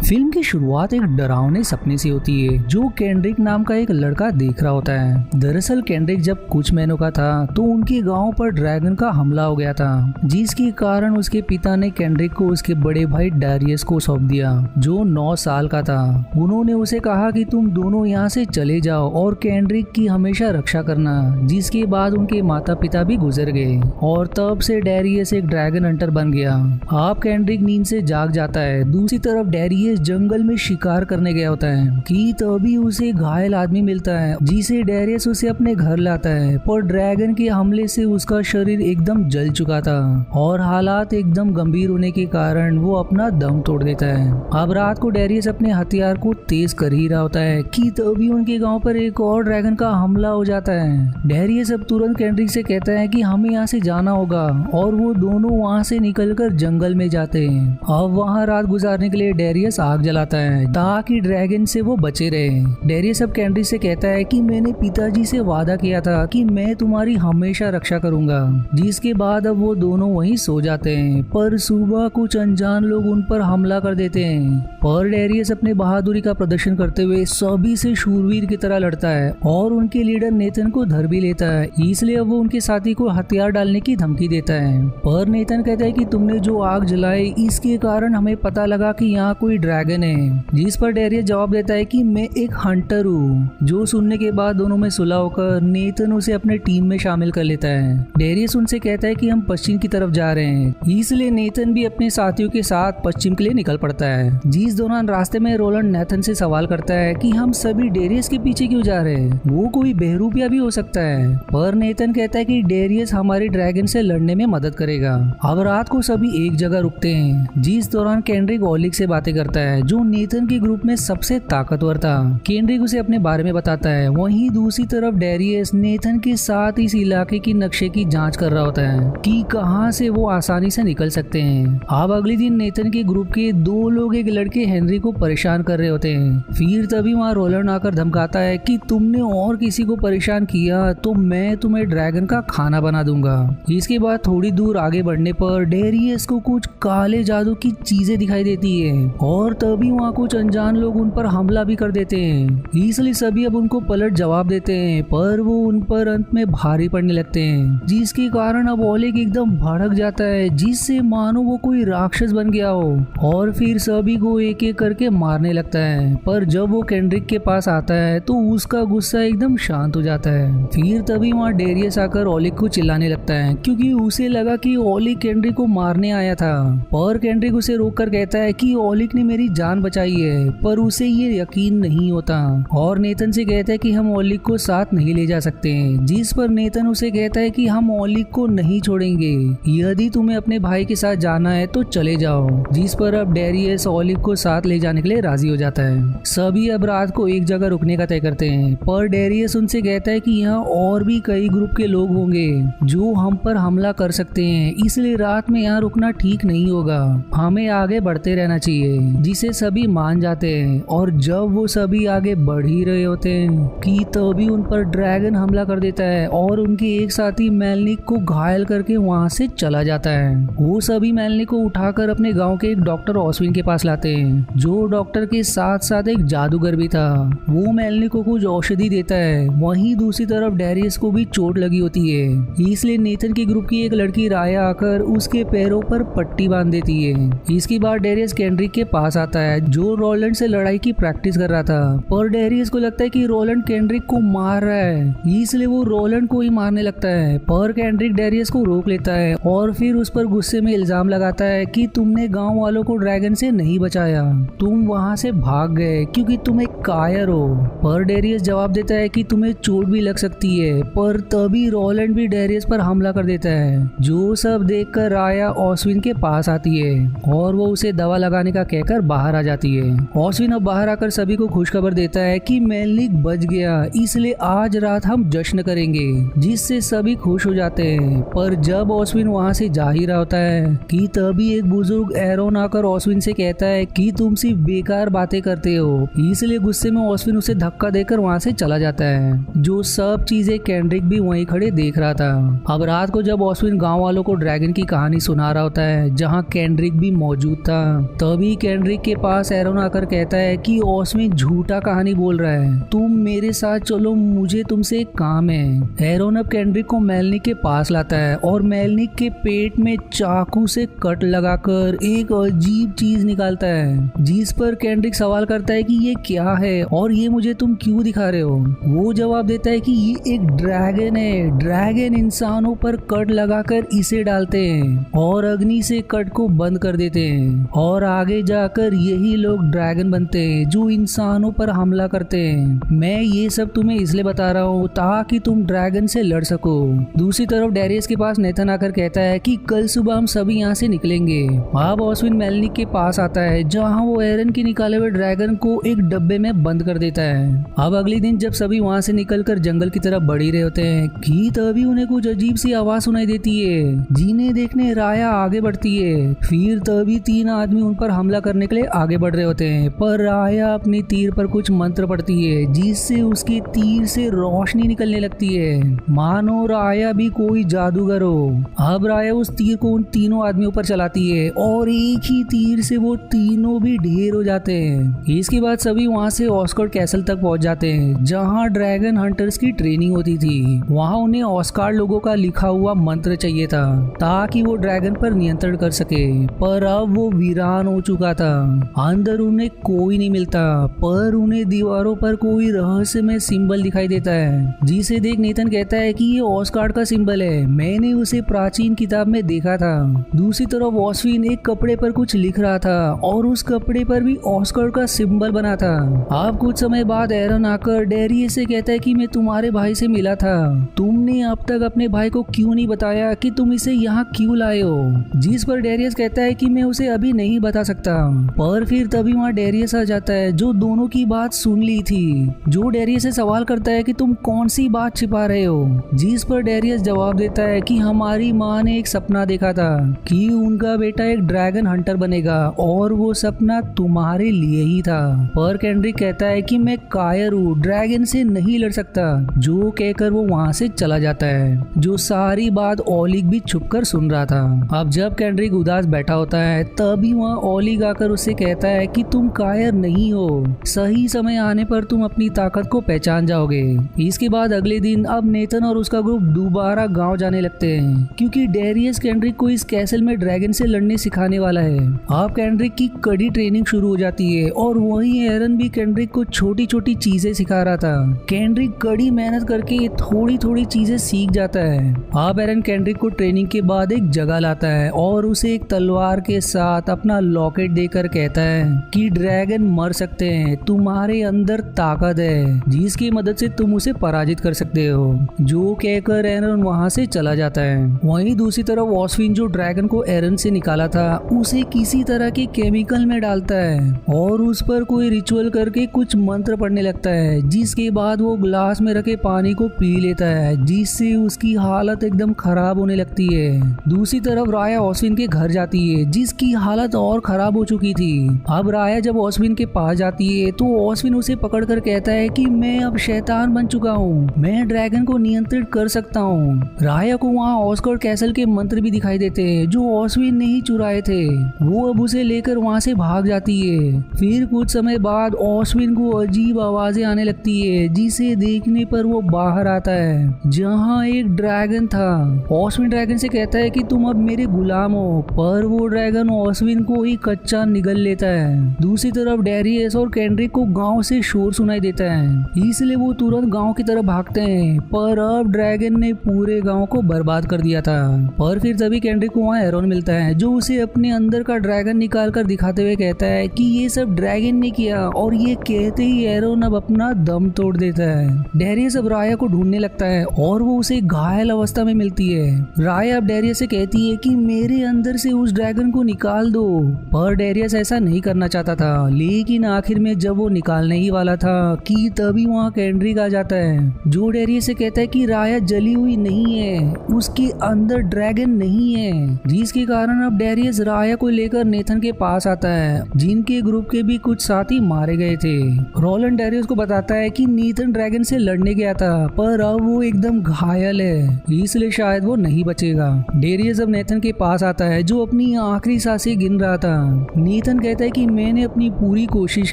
Film की शुरुआत एक डरावने सपने से होती है जो केंड्रिक नाम का एक लड़का देख रहा होता है। दरअसल केंड्रिक जब कुछ महीनों का था तो उनके गांव पर ड्रैगन का हमला हो गया था, जिसके कारण उसके पिता ने केंड्रिक को उसके बड़े भाई डैरियस को सौंप दिया जो 9 साल का था। उन्होंने उसे कहा कि तुम दोनों यहाँ से चले जाओ और केंड्रिक की हमेशा रक्षा करना। जिसके बाद उनके माता पिता भी गुजर गए और तब से डैरियस एक ड्रैगन हंटर बन गया। अब केंड्रिक नींद से जाग जाता है। दूसरी तरफ डैरियस जंगल में शिकार करने गया होता है कि तभी उसे घायल आदमी मिलता है, जिसे डैरियस उसे अपने घर लाता है। पर ड्रैगन के हमले से उसका शरीर एकदम जल चुका था और हालात एकदम गंभीर होने के कारण वो अपना दम तोड़ देता है। अब रात को डैरियस अपने हथियार को तेज कर ही रहा होता है कि तभी उनके गांव पर एक और ड्रैगन का हमला हो जाता है। डैरियस अब तुरंत केंड्रिक से कहता है कि हमें यहाँ से जाना होगा और वो दोनों वहाँ से निकलकर जंगल में जाते हैं। अब वहाँ रात गुजारने के लिए डैरियस आग जलाता है ताकि ड्रैगन से वो बचे रहे। डैरियस अब केंड्रिक से कहता है कि मैंने पिताजी से वादा किया था कि मैं तुम्हारी हमेशा रक्षा करूंगा। जिसके बाद अब वो दोनों वहीं सो जाते हैं। पर सुबह कुछ अनजान लोग उन पर हमला कर देते हैं। पर डैरियस अपने बहादुरी का प्रदर्शन करते हुए सभी से शूरवीर की तरह लड़ता है और उनके लीडर नेथन को धर भी लेता है। इसलिए अब वो उनके साथी को हथियार डालने की धमकी देता है। पर नेथन कहता है कि तुमने जो आग जलाई इसके कारण हमें पता लगा कि यहाँ कोई ड्रैगन है। जिस पर डैरियस जवाब देता है कि मैं एक हंटर हूँ। जो सुनने के बाद दोनों में सुलह होकर नेथन उसे अपने टीम में शामिल कर लेता है। डैरियस उनसे कहता है कि हम पश्चिम की तरफ जा रहे हैं, इसलिए नेथन भी अपने साथियों के साथ पश्चिम के लिए निकल पड़ता है। जिस दौरान रास्ते में रोलैंड नेथन से सवाल करता है कि हम सभी डैरियस के पीछे क्यों जा रहे हैं, वो कोई बहरूपिया भी हो सकता है। पर नेथन कहता है कि डैरियस हमारी ड्रैगन से लड़ने में मदद करेगा। अब रात को सभी एक जगह रुकते हैं, जिस दौरान केंड्रिक ओलिक से बातें करता है जो नेथन के ग्रुप में सबसे ताकतवर था। केंड्रिक उसे अपने बारे में बताता है। वहीं दूसरी तरफ डैरियस नेथन के साथ इस इलाके की नक्शे की जांच कर रहा होता है कि कहां से वो आसानी से निकल सकते हैं। अब अगले दिन नेथन के ग्रुप के 2 लोग एक लड़के हेनरी को परेशान कर रहे होते हैं। फिर तभी वहाँ रोलैंड आकर धमकाता है कि तुमने और किसी को परेशान किया तो मैं तुम्हें ड्रैगन का खाना बना दूंगा। इसके बाद थोड़ी दूर आगे बढ़ने पर डैरियस को कुछ काले जादू की चीजें दिखाई देती है और तभी वहाँ कुछ अनजान लोग उन पर हमला भी कर देते हैं। इसलिए सभी अब उनको पलट जवाब देते हैं, पर वो उन पर अंत में भारी पड़ने लगते हैं। जिसके कारण अब ओलिक एकदम भड़क जाता है, जिससे मानो वो कोई राक्षस बन गया हो और फिर सभी को एक एक करके मारने लगता है। पर जब वो केंड्रिक के पास आता है तो उसका गुस्सा एकदम शांत हो जाता है। फिर तभी वहाँ डैरियस आकर ओलिक को चिल्लाने लगता है क्योंकि उसे लगा कि ओलिक केंड्रिक को मारने आया था। पर केंड्रिक उसे रोककर कहता है कि ओलिक ने मेरी जान बचाई है, पर उसे ये यकीन नहीं होता और नेथन से कहता है कि हम ओलिक को साथ नहीं ले जा सकते हैं। जिस पर नेथन उसे कहता है कि हम ओलिक को नहीं छोड़ेंगे, यदि तुम्हें अपने भाई के साथ जाना है तो चले जाओ। जिस पर अब डैरियस ओलिक को साथ ले जाने के लिए राजी हो जाता है। सभी अब रात को एक जगह रुकने का तय करते हैं, पर डैरियस उनसे कहता है कि यहाँ और भी कई ग्रुप के लोग होंगे जो हम पर हमला कर सकते हैं, इसलिए रात में यहाँ रुकना ठीक नहीं होगा, हमें आगे बढ़ते रहना चाहिए। जिसे सभी मान जाते हैं और जब वो सभी आगे बढ़ ही रहे होते हैं कि तभी उन पर ड्रैगन हमला कर देता है और उनके एक साथी मेलनिक को घायल करके वहां से चला जाता है। वो सभी मेलनिक को उठाकर अपने गांव के एक डॉक्टर ऑस्विन के पास लाते हैं, जो डॉक्टर के साथ साथ एक जादूगर भी था। वो मेलनिक को कुछ औषधि देता है। वहीं दूसरी तरफ डैरियस को भी चोट लगी होती है, इसलिए नेथन के ग्रुप की एक लड़की राया आकर उसके पैरों पर पट्टी बांध देती है। इसके बाद डैरियस केंड्रिक के पास आता है जो रोलैंड से लड़ाई की प्रैक्टिस कर रहा था। पर डैरियस को लगता है कि रोलैंड केंड्रिक को मार रहा है, इसलिए वो रोलैंड को ही मारने लगता है। पर केंड्रिक डैरियस को रोक लेता है और फिर उस पर गुस्से में इल्जाम लगाता है कि तुमने गांव वालों को ड्रैगन से नहीं बचाया, तुम वहां से भाग गए क्योंकि तुम एक कायर हो। पर डैरियस जवाब देता है कि तुम्हें चोट भी लग सकती है। पर तभी रोलैंड भी डैरियस पर हमला कर देता है। जो सब देखकर राया ऑस्विन के पास आती है और वो उसे दवा लगाने का कहकर बाहर आ जाती है। ऑस्विन अब बाहर आकर सभी को खुशखबर देता है कि मेलनिक बच गया, इसलिए आज रात हम जश्न करेंगे, जिससे सभी खुश हो जाते हैं। पर जब ऑस्विन वहां से जा ही रहा होता है कि तभी एक बुजुर्ग एरोन आकर ऑस्विन से कहता है कि तुम सिर्फ बेकार बातें करते हो। इसलिए गुस्से में ऑस्विन उसे धक्का देकर वहां से चला जाता है। जो सब चीजें केंड्रिक भी वहीं खड़े देख रहा था। अब रात को जब ऑस्विन गांव वालों को ड्रैगन की कहानी सुना रहा होता है जहाँ केंड्रिक भी मौजूद था, तभी केंड्रिक केंड्रिक के पास एरोन आकर कहता है कि ऑस्विन झूठा कहानी बोल रहा है, तुम मेरे साथ चलो, मुझे तुमसे एक काम है। एरोन अब केंड्रिक को मेलनिक के पास लाता है और मेलनिक के पेट में चाकू से कट लगाकर एक अजीब चीज निकालता है, जिस पर केंड्रिक सवाल करता है कि ये क्या है और ये मुझे तुम क्यों दिखा रहे हो। वो जवाब देता है कि ये एक ड्रैगन है, ड्रैगन इंसानों पर कट लगाकर इसे डालते हैं और अग्नि से कट को बंद कर देते हैं और आगे जाकर यही लोग ड्रैगन बनते हैं जो इंसानों पर हमला करते हैं। मैं ये सब तुम्हें इसलिए बता रहा हूँ ताकि तुम ड्रैगन से लड़ सको। दूसरी तरफ डेरियस के पास नेथन आकर कहता है कि कल सुबह हम सभी यहाँ से निकलेंगे। अब ऑस्विन मेलनिक के पास आता है जहाँ वो एरन के निकाले हुए ड्रैगन को एक डब्बे में बंद कर देता है। अब अगले दिन जब सभी वहाँ से निकलकर जंगल की तरफ बढ़ ही रहे होते हैं कि तभी उन्हें कुछ अजीब सी आवाज सुनाई देती है, जिन्हें देखने राया आगे बढ़ती है। फिर तभी 3 आदमी उन पर हमला करने के लिए आगे बढ़ रहे होते हैं, पर राया अपनी तीर पर कुछ मंत्र पढ़ती है जिससे उसकी तीर से रोशनी निकलने लगती है, मानो राया भी कोई जादूगर हो। अब राया उस तीर को उन तीनों आदमियों पर चलाती है और एक ही तीर से वो तीनों भी ढेर हो जाते हैं। इसके बाद सभी वहाँ से ऑस्कार्ड कैसल तक पहुँच जाते हैं जहाँ ड्रैगन हंटर्स की ट्रेनिंग होती थी। वहाँ उन्हें ऑस्कार्ड लोगों का लिखा हुआ मंत्र चाहिए था ताकि वो ड्रैगन पर नियंत्रण कर सके, पर अब वो वीरान हो चुका था। अंदर उन्हें कोई नहीं मिलता, पर उन्हें दीवारों पर कोई रहस्यमय सिंबल दिखाई देता है, जिसे देख नेथन कहता है कि ये ऑस्कार्ड का सिंबल है, मैंने उसे प्राचीन किताब में देखा था। दूसरी तरफ ऑस्विन एक कपड़े पर कुछ लिख रहा था और उस कपड़े पर भी ऑस्कार्ड का सिंबल बना था। अब कुछ समय बाद एरन आकर डेरियस से कहता है कि मैं तुम्हारे भाई से मिला था, तुमने अब तक अपने भाई को क्यों नहीं बताया कि तुम इसे यहाँ क्यों लाए हो। जिस पर डेरियस कहता है कि मैं उसे अभी नहीं बता सकता, पर फिर तभी वहाँ डेरियस आ जाता है जो दोनों की बात सुन ली थी, जो डेरियस से सवाल करता है कि तुम कौन सी बात छिपा रहे हो। जिस पर डेरियस जवाब देता है कि हमारी माँ ने एक सपना देखा था कि उनका बेटा एक ड्रैगन हंटर बनेगा और वो सपना तुम्हारे लिए ही था। पर केंड्रिक कहता है कि मैं कायर हूँ, ड्रैगन से नहीं लड़ सकता, जो कहकर वो वहाँ से चला जाता है, जो सारी बात ओलिग भी छुपकर सुन रहा था। अब जब केंड्रिक उदास बैठा होता है तभी वहाँ ओलिग आकर उससे कहता है कि तुम कायर नहीं हो, सही समय आने पर तुम अपनी ताकत को पहचान जाओगे। इसके बाद अगले दिन अब नेथन और उसका ग्रुप दोबारा गांव जाने लगते हैं क्योंकि डेरियस केंड्रिक को इस कैसल में ड्रैगन से लड़ने सिखाने वाला है। अब केंड्रिक की कड़ी ट्रेनिंग शुरू हो जाती है और वहीं एरन भी केंड्रिक को छोटी छोटी चीजें सिखा रहा था। केंड्रिक कड़ी मेहनत करके थोड़ी थोड़ी चीजें सीख जाता है। अब एरन केंड्रिक को ट्रेनिंग के बाद एक जगह लाता है और उसे एक तलवार के साथ अपना लॉकेट देकर कहता है कि ड्रैगन मर सकते हैं, तुम्हारे अंदर ताकत है जिसकी मदद से तुम उसे पराजित कर सकते हो। जो कहकर एरन वहां से चला जाता है। वहीं दूसरी तरफ ऑस्विन जो ड्रैगन को एरन से निकाला था उसे किसी तरह के केमिकल में डालता है और उस पर कोई रिचुअल करके कुछ मंत्र पढ़ने लगता है, जिसके बाद वो ग्लास में रखे पानी को पी लेता है, जिससे उसकी हालत एकदम खराब होने लगती है। दूसरी तरफ राया ऑस्विन के घर जाती है जिसकी हालत और खराब हो चुकी थी। अब राया जब ऑस्विन के पास जाती है तो ऑस्विन उसे पकड़कर कहता है कि मैं अब शैतान बन चुका हूँ, मैं ड्रैगन को नियंत्रित कर सकता हूँ। राया को वहाँ ऑस्कार्ड कैसल के मंत्र भी दिखाई देते हैं जो ऑस्विन ने ही चुराए थे। वो अब उसे लेकर वहाँ से भाग जाती है। फिर कुछ समय बाद ऑस्विन को अजीब आवाजें आने लगती है, जिसे देखने पर वो बाहर आता है जहाँ एक ड्रैगन था। ऑस्विन ड्रैगन से कहता है कि तुम अब मेरे गुलाम हो, पर वो ड्रैगन ऑस्विन को ही कच्चा निगल लेता है। दूसरी तरफ डेरियस और केंड्रिक को गांव से शोर सुनाई देता है, इसलिए वो तुरंत गांव की तरफ भागते हैं, पर अब ड्रैगन ने पूरे गांव को बर्बाद कर दिया था। पर फिर तभी केंड्रिक को वहाँ एरोन मिलता है जो उसे अपने अंदर का ड्रैगन निकाल कर दिखाते हुए कहता है कि ये सब ड्रैगन ने किया, और ये कहते ही एरोन अब अपना दम तोड़ देता है। डेरियस अब राया को ढूंढने लगता है और वो उसे घायल अवस्था में मिलती है। राया अब डेरियस से कहती है कि मेरे अंदर से उस ड्रैगन को निकाल दो, पर डेरियस ऐसा नहीं करना चाहता था, लेकिन आखिर में जब वो निकालने ही वाला था कि तभी वहाँ केंड्रिक आ जाता है जो डेरियस से कहता है कि राया जली हुई नहीं है, उसके अंदर ड्रैगन नहीं है, जिसके कारण अब डेरियस राया को लेकर नेथन के पास आता है जिनके ग्रुप के भी कुछ साथी मारे गए थे। रोलैंड डेरियस को बताता है कि नेथन ड्रैगन से लड़ने गया था, पर अब वो एकदम घायल है, इसलिए शायद वो नहीं बचेगा। डेरियस अब नेथन के पास आता है जो अपनी आखिरी सांसें गिन रहा था। ईथन कहता है कि मैंने अपनी पूरी कोशिश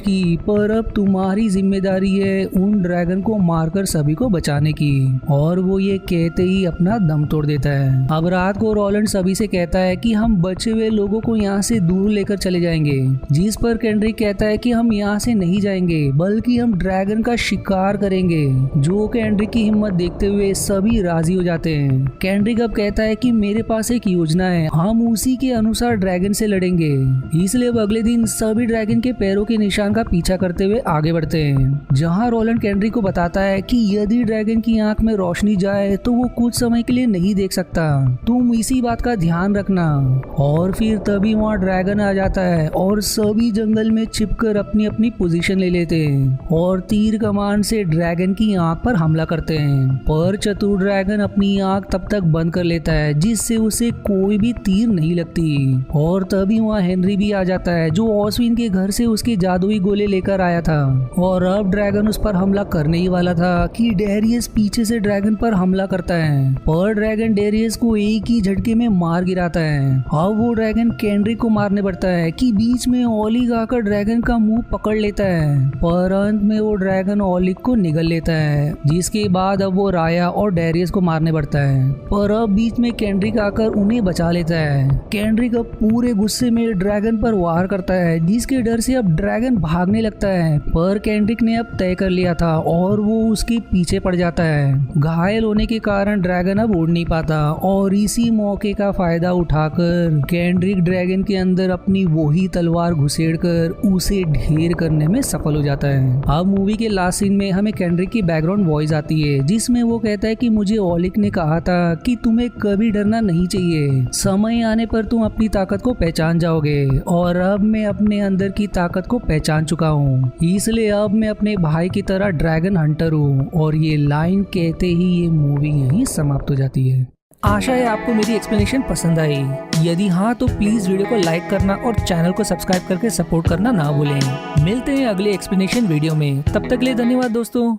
की, पर अब तुम्हारी जिम्मेदारी है उन ड्रैगन को मारकर सभी को बचाने की। और वो ये कहते ही अपना दम तोड़ देता है। अब रात को रोलैंड सभी से कहता है कि हम बचे हुए लोगों को यहाँ से दूर लेकर चले जाएंगे, जिस पर केंड्रिक कहता है कि हम यहाँ से नहीं जाएंगे बल्कि हम ड्रैगन का शिकार करेंगे। जो केंड्रिक की हिम्मत देखते हुए सभी राजी हो जाते हैं। केंड्रिक अब कहता है कि मेरे पास एक योजना है, हम उसी के अनुसार ड्रैगन से लड़ेंगे। इसलिए अब अगले दिन सभी ड्रैगन के पैरों के निशान का पीछा करते हुए आगे बढ़ते हैं, जहाँ रोलैंड केंड्रिक को बताता है कि यदि ड्रैगन की आंख में रोशनी जाए तो वो कुछ समय के लिए नहीं देख सकता, तुम इसी बात का ध्यान रखना। और फिर तभी वहाँ ड्रैगन आ जाता है और सभी जंगल में छिपकर अपनी अपनी पोजीशन ले लेते हैं और तीर कमान से ड्रैगन की आंख पर हमला करते हैं। पर चतुर ड्रैगन अपनी आंख तब तक बंद कर लेता है जिससे उसे कोई भी तीर नहीं लगती। और तभी वहाँ हेनरी भी आ जाता है जो ऑस्विन के घर से उसके जादुई गोले लेकर आया था। और अब ड्रैगन उस पर हमला करने ही वाला था कि डेरियस पीछे से ड्रैगन पर हमला करता है, पर ड्रैगन डेरियस को एक ही झटके में मार गिराता है। अब वो ड्रैगन केंड्रिक को मारने पड़ता है कि बीच में ओलिग आकर ड्रैगन का मुंह पकड़ लेता है, पर अंत में वो ड्रैगन ओलिग को निगल लेता है, जिसके बाद अब वो राया और डेरियस को मारने पड़ता है। पर अब बीच में केंड्रिक आकर उन्हें बचा लेता है। केंड्रिक अब पूरे गुस्से में ड्रैगन पर वार करता है, जिसके डर से अब ड्रैगन भागने लगता है, पर केंड्रिक ने अब तय कर लिया था और वो उसके पीछे पड़ जाता है। घायल होने के कारण ड्रैगन अब उड़ नहीं पाता और इसी मौके का फायदा उठाकर केंड्रिक ड्रैगन के अंदर अपनी वही तलवार घुसेड़कर उसे ढेर करने में सफल हो जाता है। अब मूवी के लास्ट सीन में हमें केंड्रिक की बैकग्राउंड वॉइस आती है, जिसमें वो कहता है कि मुझे ओलिग ने कहा था कि तुम्हें कभी डरना नहीं चाहिए, समय आने पर तुम अपनी ताकत को पहचान जाओगे। और अब मैं अपने अंदर की ताकत को पहचान चुका हूँ, इसलिए अब मैं अपने भाई की तरह ड्रैगन हंटर हूँ। और ये लाइन कहते ही ये मूवी यहीं समाप्त हो जाती है। आशा है आपको मेरी एक्सप्लेनेशन पसंद आई। यदि हाँ तो प्लीज वीडियो को लाइक करना और चैनल को सब्सक्राइब करके सपोर्ट करना ना भूलें। मिलते हैं अगले एक्सप्लेनेशन वीडियो में, तब तक के लिए धन्यवाद दोस्तों।